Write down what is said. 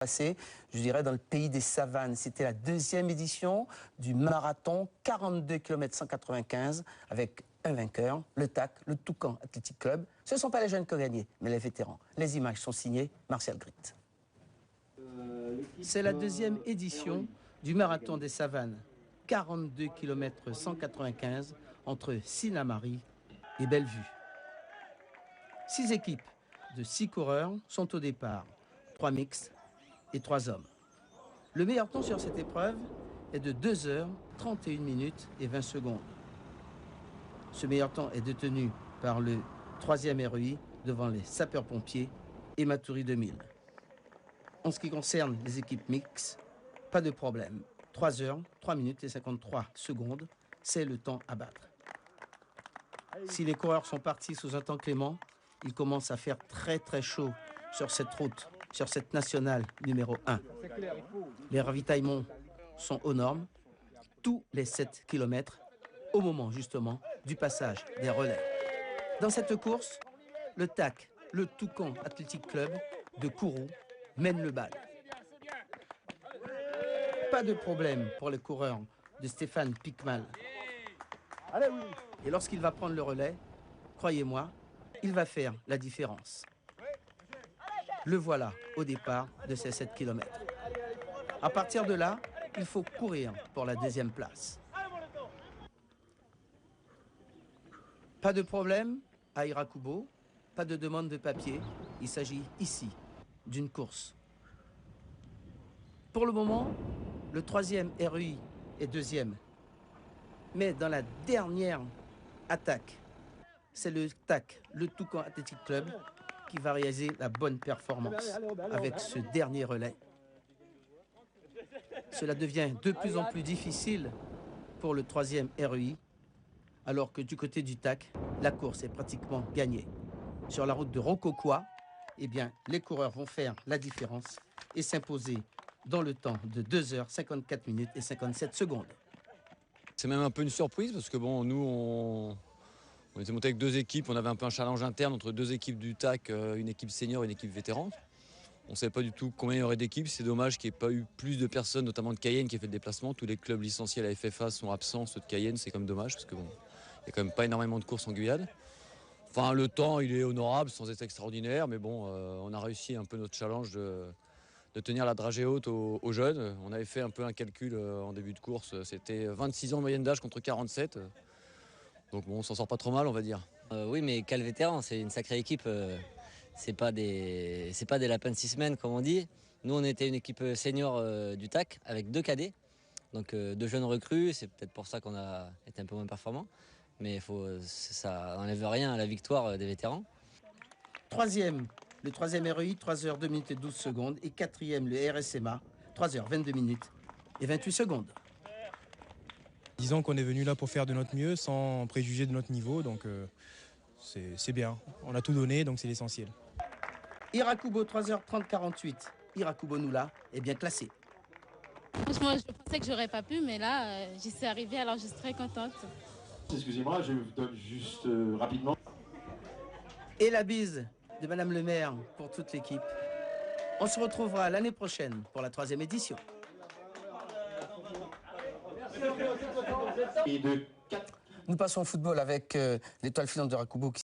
Passé, je dirais, dans le pays des savanes. C'était la deuxième édition du marathon 42 km 195 avec un vainqueur, le TAC, le Toucan Athletic Club. Ce ne sont pas les jeunes qui ont gagné, mais les vétérans. Les images sont signées Martial Grit. C'est la deuxième édition du marathon des savanes. 42 km 195 entre Sinnamary et Bellevue. 6 équipes de 6 coureurs sont au départ, 3 mixtes et 3 hommes. Le meilleur temps sur cette épreuve est de 2 heures, 31 minutes et 20 secondes. Ce meilleur temps est détenu par le 3e REI devant les sapeurs-pompiers et Maturi 2000. En ce qui concerne les équipes mixtes, pas de problème. 3 heures, 3 minutes et 53 secondes, c'est le temps à battre. Si les coureurs sont partis sous un temps clément, il commence à faire très chaud sur cette route, sur cette nationale numéro 1. Les ravitaillements sont aux normes, tous les 7 km, au moment justement du passage des relais. Dans cette course, le TAC, le Toucan Athletic Club de Kourou, mène le bal. Pas de problème pour les coureurs de Stéphane Picmal. Et lorsqu'il va prendre le relais, croyez-moi, il va faire la différence. Le voilà au départ de ces 7 km. À partir de là, il faut courir pour la deuxième place. Pas de problème à Irakubo, pas de demande de papier. Il s'agit ici d'une course. Pour le moment, le 3e REI est 2e. Mais dans la dernière attaque, c'est le TAC, le Toucan Athletic Club, qui va réaliser la bonne performance avec ce dernier relais. Cela devient de plus en plus difficile pour le 3e REI, alors que du côté du TAC, la course est pratiquement gagnée. Sur la route de Rokokoa, eh bien, les coureurs vont faire la différence et s'imposer dans le temps de 2 heures, 54 minutes et 57 secondes. C'est même un peu une surprise parce que bon, nous, on était monté avec 2 équipes, on avait un peu un challenge interne entre 2 équipes du TAC, une équipe senior et une équipe vétéran. On ne savait pas du tout combien il y aurait d'équipes, c'est dommage qu'il n'y ait pas eu plus de personnes, notamment de Cayenne qui a fait le déplacement. Tous les clubs licenciés à la FFA sont absents, ceux de Cayenne, c'est quand même dommage parce que bon, il n'y a quand même pas énormément de courses en Guyane. Enfin, le temps, il est honorable sans être extraordinaire, mais bon, on a réussi un peu notre challenge de tenir la dragée haute aux jeunes. On avait fait un peu un calcul en début de course, c'était 26 ans de moyenne d'âge contre 47. Donc bon, on s'en sort pas trop mal, on va dire. Oui, mais quel vétéran, c'est une sacrée équipe. C'est pas des lapins de 6 semaines, comme on dit. Nous, on était une équipe senior du TAC avec 2 cadets, donc 2 jeunes recrues. C'est peut-être pour ça qu'on a été un peu moins performants. Mais ça n'enlève rien à la victoire des vétérans. 3e, le 3e REI, 3 heures 2 minutes et 12 secondes. Et 4e, le RSMA, 3 heures 22 minutes et 28 secondes. Disons qu'on est venu là pour faire de notre mieux, sans préjuger de notre niveau. Donc c'est bien. On a tout donné, donc c'est l'essentiel. Irakubo, 3 heures 30 48. Irakubo Noula est bien classé. Franchement, je pensais que j'aurais pas pu, mais là, j'y suis arrivée, alors je suis très contente. Excusez-moi, je vous donne juste rapidement. Et la bise de Madame le maire pour toute l'équipe. On se retrouvera l'année prochaine pour la 3e édition. Nous passons au football avec l'étoile filante de Rakubo qui